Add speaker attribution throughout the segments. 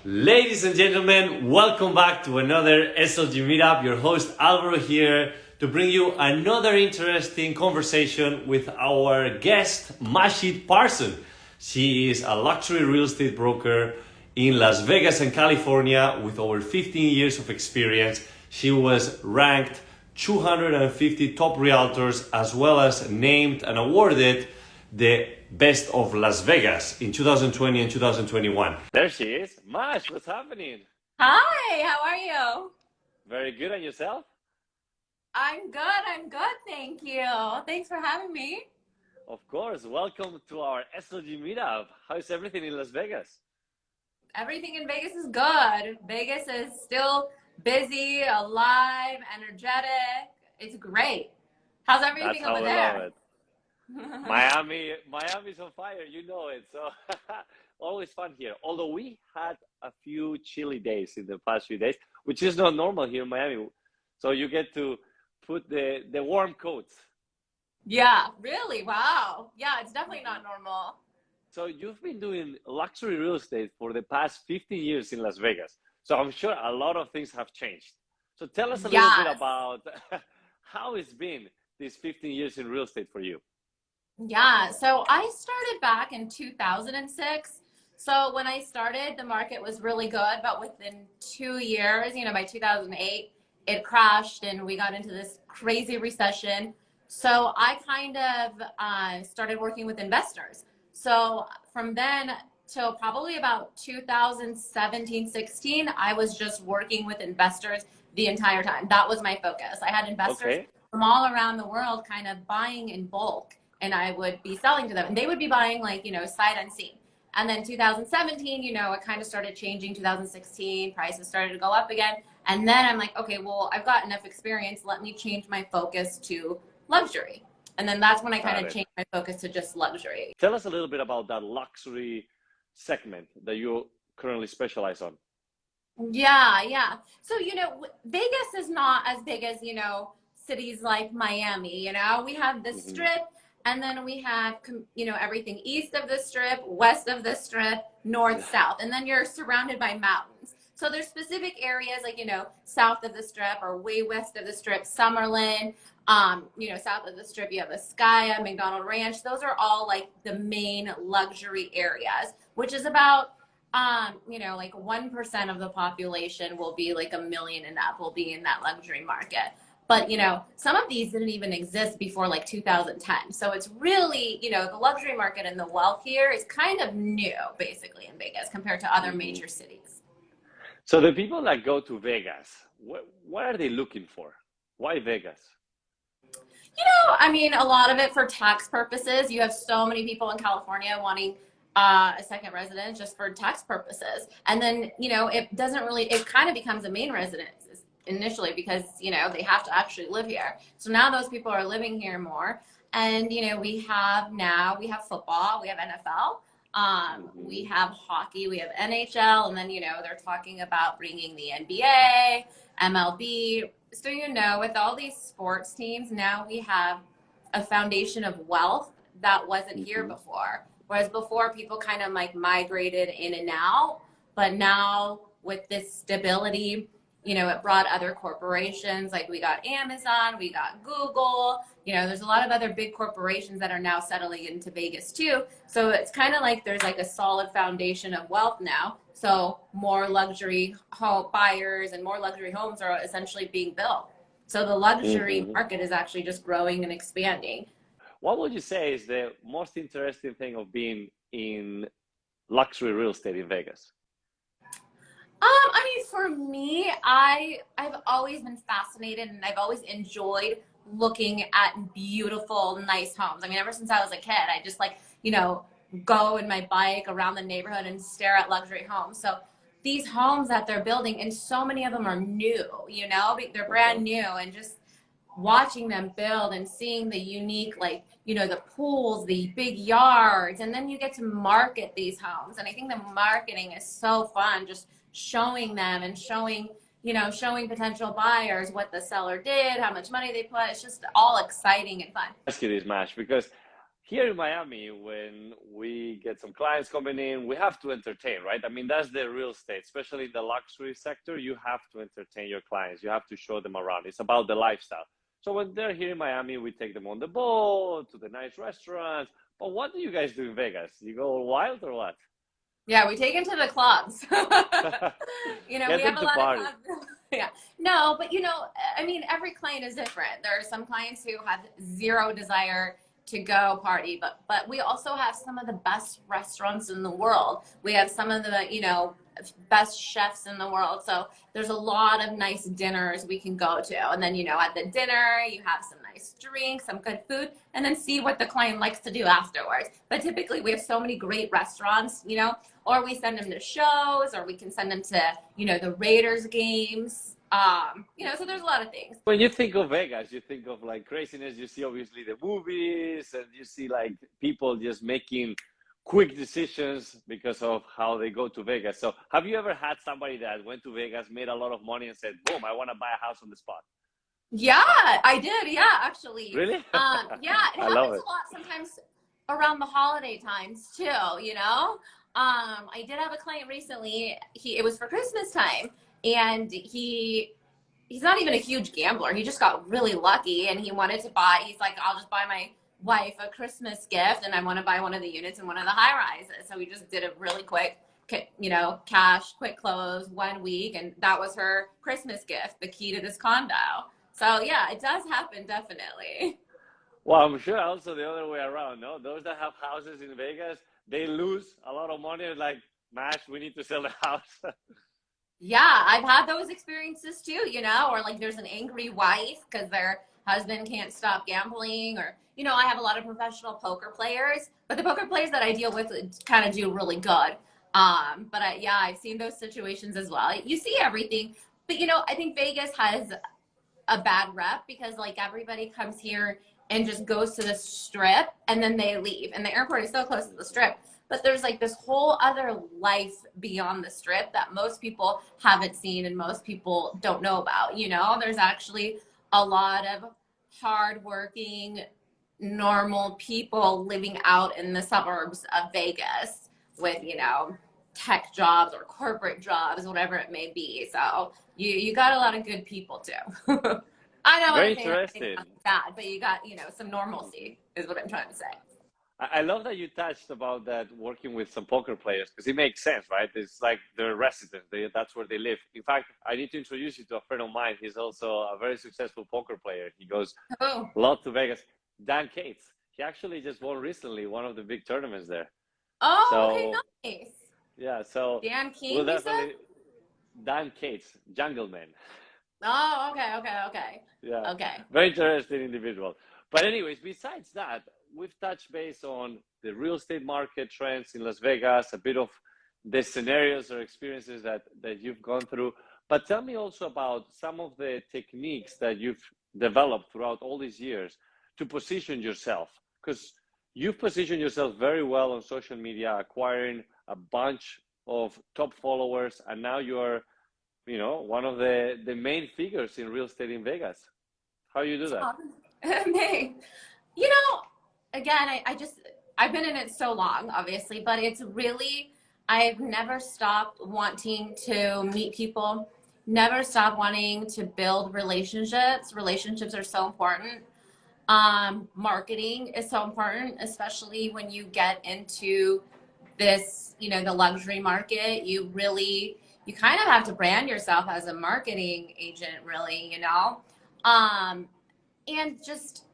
Speaker 1: Ladies and gentlemen, welcome back to another SLG Meetup. Your host Alvaro here to bring you another interesting conversation with our guest, Mahsheed Parsons. She is a luxury real estate broker in Las Vegas and California with over 15 years of experience. She was ranked 250 top realtors as well as named and awarded the Best of Las Vegas in 2020 and 2021. There she is. Mash, what's happening?
Speaker 2: Hi, how are you?
Speaker 1: Very good. And yourself?
Speaker 2: I'm good, thank you. Thanks for having me.
Speaker 1: Of course. Welcome to our SLG meetup. How's everything in Las Vegas?
Speaker 2: Everything in Vegas is good. Vegas is still busy, alive, energetic. It's great. How's everything
Speaker 1: That's how
Speaker 2: over
Speaker 1: we love
Speaker 2: there?
Speaker 1: it. Miami's on fire, you know it. So always fun here. Although we had a few chilly days in the past few days, which is not normal here in Miami. So you get to put the warm coats.
Speaker 2: Yeah, really? Wow. Yeah, it's definitely not normal.
Speaker 1: So you've been doing luxury real estate for the past 15 years in Las Vegas. So I'm sure a lot of things have changed. So tell us a little bit
Speaker 2: Yes.
Speaker 1: about how it's been these 15 years in real estate for you.
Speaker 2: Yeah, so I started back in 2006. So when I started, the market was really good, but within 2 years, by 2008, it crashed and we got into this crazy recession. So I kind of started working with investors. So from then till probably about 2017, 16, I was just working with investors the entire time. That was my focus. I had investors
Speaker 1: Okay.
Speaker 2: from all around the world kind of buying in bulk and I would be selling to them and they would be buying sight unseen. And then 2017, it kind of started changing. 2016, prices started to go up again. And then I'm like, okay, well, I've got enough experience. Let me change my focus to luxury. And then that's when I kind
Speaker 1: Got
Speaker 2: of
Speaker 1: it.
Speaker 2: changed my focus to just luxury.
Speaker 1: Tell us a little bit about that luxury segment that you currently specialize on.
Speaker 2: Yeah. So, Vegas is not as big as, cities like Miami, we have the
Speaker 1: Hmm.
Speaker 2: strip and then we have, everything east of the strip, west of the strip, north, south, and then you're surrounded by mountains. So there's specific areas like, south of the strip or way west of the strip, Summerlin, south of the strip, you have Escaya, McDonald Ranch. Those are all like the main luxury areas, which is about like 1% of the population will be like 1 million and up will be in that luxury market. But, some of these didn't even exist before like 2010. So it's really, the luxury market and the wealth here is kind of new, basically, in Vegas compared to other
Speaker 1: Hmm.
Speaker 2: major cities.
Speaker 1: So the people that go to Vegas, what are they looking for? Why Vegas?
Speaker 2: I mean, a lot of it for tax purposes. You have so many people in California wanting a second residence just for tax purposes. And then, it kind of becomes a main residence initially because, they have to actually live here. So now those people are living here more. And, we have football, we have NFL, we
Speaker 1: Hmm.
Speaker 2: have hockey, we have NHL, and then, they're talking about bringing the NBA, MLB. So, with all these sports teams, now we have a foundation of wealth that wasn't here
Speaker 1: Hmm.
Speaker 2: before. Whereas before, people kind of like migrated in and out. But now, with this stability, it brought other corporations. Like we got Amazon, we got Google. There's a lot of other big corporations that are now settling into Vegas too. So it's kind of like there's like a solid foundation of wealth now. So more luxury home buyers and more luxury homes are essentially being built. So the luxury
Speaker 1: Hmm.
Speaker 2: market is actually just growing and expanding.
Speaker 1: What would you say is the most interesting thing of being in luxury real estate in Vegas?
Speaker 2: I mean, for me, I've always been fascinated and I've always enjoyed looking at beautiful, nice homes. I mean, ever since I was a kid, I just like, go in my bike around the neighborhood and stare at luxury homes. So these homes that they're building, and so many of them are new, they're
Speaker 1: Uh-huh.
Speaker 2: brand new, and just watching them build and seeing the unique, like, the pools, the big yards, and then you get to market these homes. And I think the marketing is so fun, just showing them and showing potential buyers what the seller did, how much money they put. It's just all exciting and fun.
Speaker 1: Ask you this, Mash, because here in Miami, when we get some clients coming in, we have to entertain, right? I mean, that's the real estate, especially in the luxury sector. You have to entertain your clients. You have to show them around. It's about the lifestyle. So when they're here in Miami, we take them on the boat to the nice restaurants. But what do you guys do in Vegas? You go all wild or what?
Speaker 2: Yeah, we take them to the clubs.
Speaker 1: Get
Speaker 2: We
Speaker 1: them
Speaker 2: have a
Speaker 1: to
Speaker 2: lot of
Speaker 1: party.
Speaker 2: clubs. Yeah. No, but I mean, every client is different. There are some clients who have zero desire to go party, but we also have some of the best restaurants in the world. We have some of the, best chefs in the world. So there's a lot of nice dinners we can go to. And then, at the dinner, you have some nice drinks, some good food, and then see what the client likes to do afterwards. But typically we have so many great restaurants, or we send them to shows, or we can send them to, the Raiders games. So there's a lot of things.
Speaker 1: When you think of Vegas, you think of like craziness. You see obviously the movies, and you see like people just making quick decisions because of how they go to Vegas. So have you ever had somebody that went to Vegas, made a lot of money, and said, boom, I want to buy a house on the spot?
Speaker 2: Yeah, I did. Yeah, actually.
Speaker 1: Really?
Speaker 2: Yeah, it
Speaker 1: I love
Speaker 2: happens
Speaker 1: it.
Speaker 2: a lot sometimes around the holiday times too. I did have a client recently. It was for Christmas time, and he's not even a huge gambler. He just got really lucky, and he wanted to buy. He's like, I'll just buy my wife a Christmas gift, and I want to buy one of the units in one of the high rises. So we just did a really quick, cash, quick close 1 week, and that was her Christmas gift, the key to this condo. So yeah, it does happen, definitely.
Speaker 1: Well, I'm sure also the other way around, no? Those that have houses in Vegas, they lose a lot of money. Like, Mash, we need to sell the house.
Speaker 2: Yeah, I've had those experiences too, or like there's an angry wife because their husband can't stop gambling, or, I have a lot of professional poker players, but the poker players that I deal with kind of do really good. Yeah, I've seen those situations as well. You see everything, but I think Vegas has a bad rep because like everybody comes here and just goes to the strip and then they leave, and the airport is so close to the strip. But there's like this whole other life beyond the strip that most people haven't seen and most people don't know about. There's actually a lot of hardworking, normal people living out in the suburbs of Vegas with, tech jobs or corporate jobs, whatever it may be. So you got a lot of good people too. I know
Speaker 1: Very
Speaker 2: I'm saying
Speaker 1: interesting.
Speaker 2: bad, but you got, some normalcy is what I'm trying to say.
Speaker 1: I love that you touched about that working with some poker players because it makes sense, right? It's like their residence. That's where they live. In fact, I need to introduce you to a friend of mine. He's also a very successful poker player. He goes a lot to Vegas. Dan Cates. He actually just won recently one of the big tournaments there.
Speaker 2: Oh,
Speaker 1: so,
Speaker 2: okay, nice.
Speaker 1: Yeah, so
Speaker 2: Dan King,
Speaker 1: we'll
Speaker 2: you said?
Speaker 1: Dan Cates, Jungleman.
Speaker 2: Oh, okay.
Speaker 1: Yeah,
Speaker 2: Okay.
Speaker 1: very interesting individual. But anyways, besides that, we've touched base on the real estate market trends in Las Vegas, a bit of the scenarios or experiences that you've gone through. But tell me also about some of the techniques that you've developed throughout all these years to position yourself, because you've positioned yourself very well on social media, acquiring a bunch of top followers, and now you're, one of the main figures in real estate in Vegas. How you do that?
Speaker 2: Hey, again, I've been in it so long, obviously, but it's really, I've never stopped wanting to meet people, never stopped wanting to build relationships. Relationships are so important. Marketing is so important, especially when you get into this, the luxury market. You kind of have to brand yourself as a marketing agent, really, and just,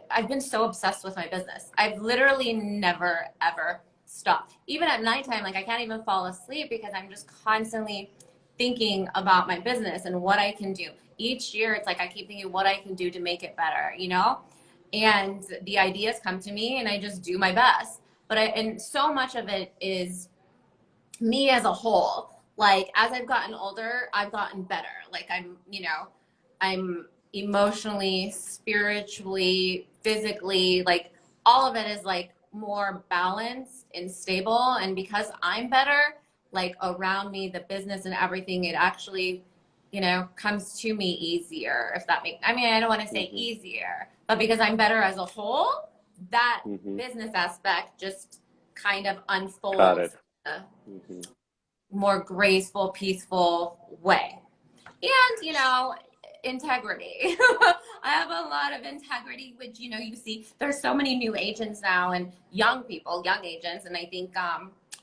Speaker 2: I've been so obsessed with my business. I've literally never, ever stopped. Even at nighttime, like I can't even fall asleep because I'm just constantly thinking about my business and what I can do. Each year, it's like I keep thinking what I can do to make it better, and the ideas come to me and I just do my best. And so much of it is me as a whole. Like as I've gotten older, I've gotten better. Like I'm emotionally, spiritually, physically, like all of it is like more balanced and stable. And because I'm better, like around me, the business and everything, it actually, comes to me easier, if that makes, I don't want to say easier, but because I'm better as a whole, that
Speaker 1: Mm-hmm.
Speaker 2: business aspect just kind of
Speaker 1: Got
Speaker 2: unfolds
Speaker 1: it.
Speaker 2: in a
Speaker 1: Mm-hmm.
Speaker 2: more graceful, peaceful way. And, integrity. I have a lot of integrity, which, you see there's so many new agents now and young people, young agents. And I think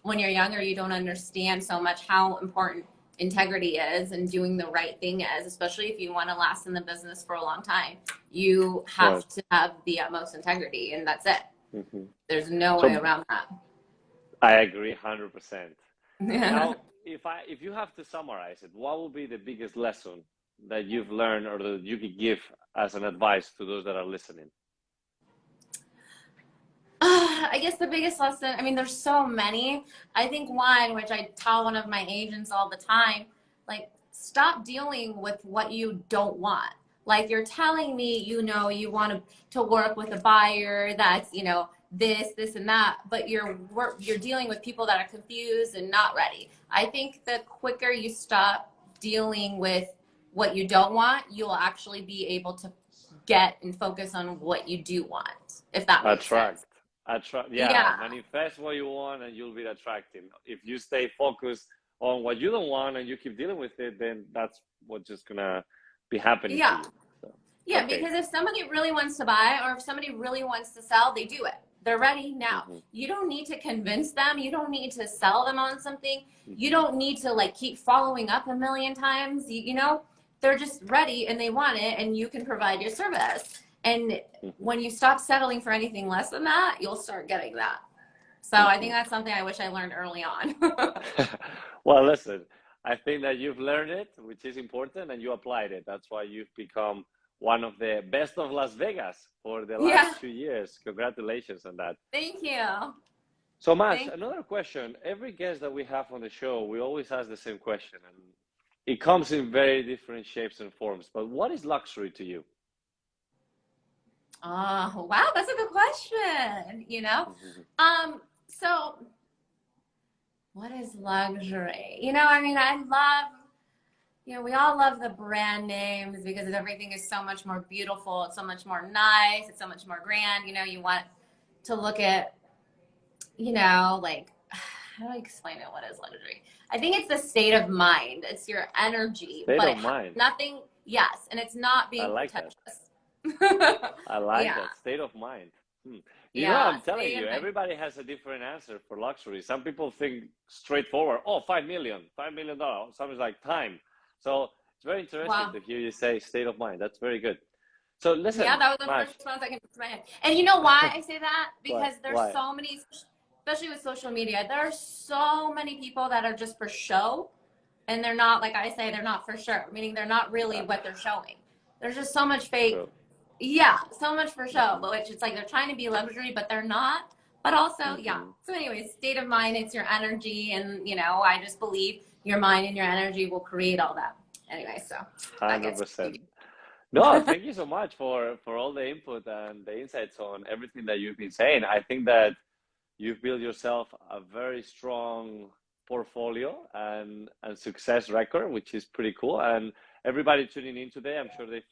Speaker 2: when you're younger, you don't understand so much how important integrity is and doing the right thing is, especially if you want to last in the business for a long time. You
Speaker 1: Right.
Speaker 2: have to have the utmost integrity, and that's it.
Speaker 1: Mm-hmm.
Speaker 2: There's no way
Speaker 1: So
Speaker 2: around that.
Speaker 1: I agree 100%. Now, if you have to summarize it, what would be the biggest lesson that you've learned or that you could give as an advice to those that are listening?
Speaker 2: I guess the biggest lesson, I mean, there's so many. I think one, which I tell one of my agents all the time, like, stop dealing with what you don't want. Like, you're telling me, you want to work with a buyer that's, this and that, but you're dealing with people that are confused and not ready. I think the quicker you stop dealing with what you don't want, you'll actually be able to get and focus on what you do want, if that makes sense.
Speaker 1: Yeah,
Speaker 2: Yeah.
Speaker 1: manifest what you want and you'll be attracting. If you stay focused on what you don't want and you keep dealing with it, then that's what's just gonna be happening to
Speaker 2: Yeah.
Speaker 1: you. So,
Speaker 2: Yeah,
Speaker 1: okay.
Speaker 2: because if somebody really wants to buy or if somebody really wants to sell, they do it. They're ready now.
Speaker 1: Mm-hmm.
Speaker 2: You don't need to convince them. You don't need to sell them on something. You
Speaker 1: Mm-hmm.
Speaker 2: don't need to keep following up a million times. They're just ready and they want it and you can provide your service. And
Speaker 1: Mm-hmm.
Speaker 2: when you stop settling for anything less than that, you'll start getting that. So I think
Speaker 1: Mm-hmm.
Speaker 2: that's something I wish I learned early on.
Speaker 1: Well, listen, I think that you've learned it, which is important, and you applied it. That's why you've become one of the best of Las Vegas for the
Speaker 2: Yeah.
Speaker 1: last 2 years. Congratulations on that.
Speaker 2: Thank you.
Speaker 1: So, Mash,
Speaker 2: Thank
Speaker 1: another question. Every guest that we have on the show, we always ask the same question, and it comes in very different shapes and forms. But what is luxury to you?
Speaker 2: Oh, wow, that's a good question.
Speaker 1: Mhm.
Speaker 2: So what is luxury? I mean, I love, we all love the brand names because everything is so much more beautiful. It's so much more nice. It's so much more grand. You want to look at, how do I explain it? What is luxury? I think it's the state of mind. It's your energy,
Speaker 1: State
Speaker 2: but
Speaker 1: of
Speaker 2: it has
Speaker 1: mind.
Speaker 2: nothing, yes, and it's not
Speaker 1: I
Speaker 2: being
Speaker 1: like that.
Speaker 2: pretentious.
Speaker 1: I like
Speaker 2: Yeah,
Speaker 1: that. State of mind. Hmm.
Speaker 2: yeah,
Speaker 1: I'm telling
Speaker 2: state
Speaker 1: you,
Speaker 2: of mind.
Speaker 1: everybody has a different answer for luxury. Some people think straightforward, oh, 5 million, $5 million. Some is like time. So it's very interesting
Speaker 2: Wow.
Speaker 1: to hear you say state of mind. That's very good. So
Speaker 2: Yeah,
Speaker 1: listen,
Speaker 2: that was the
Speaker 1: Mash.
Speaker 2: first response that came to my head. And you know why I say that?
Speaker 1: Why?
Speaker 2: Because there's
Speaker 1: Why?
Speaker 2: so many, especially with social media, there are so many people that are just for show. And they're not, like I say, they're not for sure, meaning they're not really
Speaker 1: Yeah,
Speaker 2: what they're showing. There's just so much fake,
Speaker 1: true.
Speaker 2: yeah, so much for show,
Speaker 1: Hmm.
Speaker 2: but which it's like they're trying to be luxury, but they're not. But also, yeah.
Speaker 1: Hmm.
Speaker 2: So, anyways, state of mind, it's your energy. And, I just believe your mind and your energy will create all that. Anyway, so that gets
Speaker 1: 100%. No, thank you so much for all the input and the insights on everything that you've been saying. I think that you've built yourself a very strong portfolio and success record, which is pretty cool. And everybody tuning in today, I'm sure they've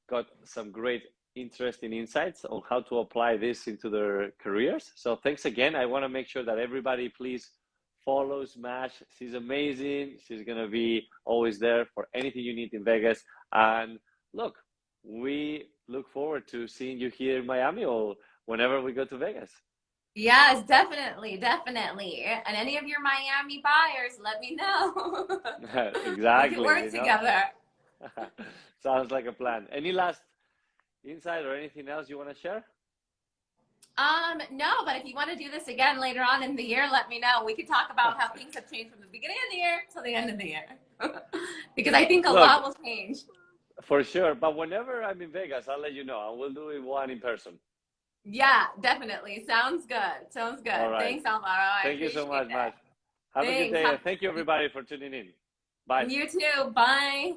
Speaker 1: got some great interesting insights on how to apply this into their careers. So thanks again. I want to make sure that everybody please follows Mash. She's amazing. She's gonna be always there for anything you need in Vegas. And look, we look forward to seeing you here in Miami or whenever we go to Vegas.
Speaker 2: Yes, definitely, definitely. And any of your Miami buyers, let me know. We can
Speaker 1: Exactly,
Speaker 2: work together.
Speaker 1: Sounds like a plan. Any last insight or anything else you want to share?
Speaker 2: No, but if you want to do this again later on in the year, let me know. We could talk about how things have changed from the beginning of the year to the end of the year. Because I think a
Speaker 1: Look,
Speaker 2: lot will change.
Speaker 1: for sure. But whenever I'm in Vegas, I'll let you know. I will do it one in person.
Speaker 2: Yeah, definitely. Sounds good. Sounds
Speaker 1: All
Speaker 2: good.
Speaker 1: right.
Speaker 2: Thanks, Alvaro. I
Speaker 1: Thank you so
Speaker 2: appreciate
Speaker 1: much,
Speaker 2: it.
Speaker 1: Matt. Have a good
Speaker 2: Thanks.
Speaker 1: day. And thank you, everybody, for tuning in. Bye.
Speaker 2: You too. Bye.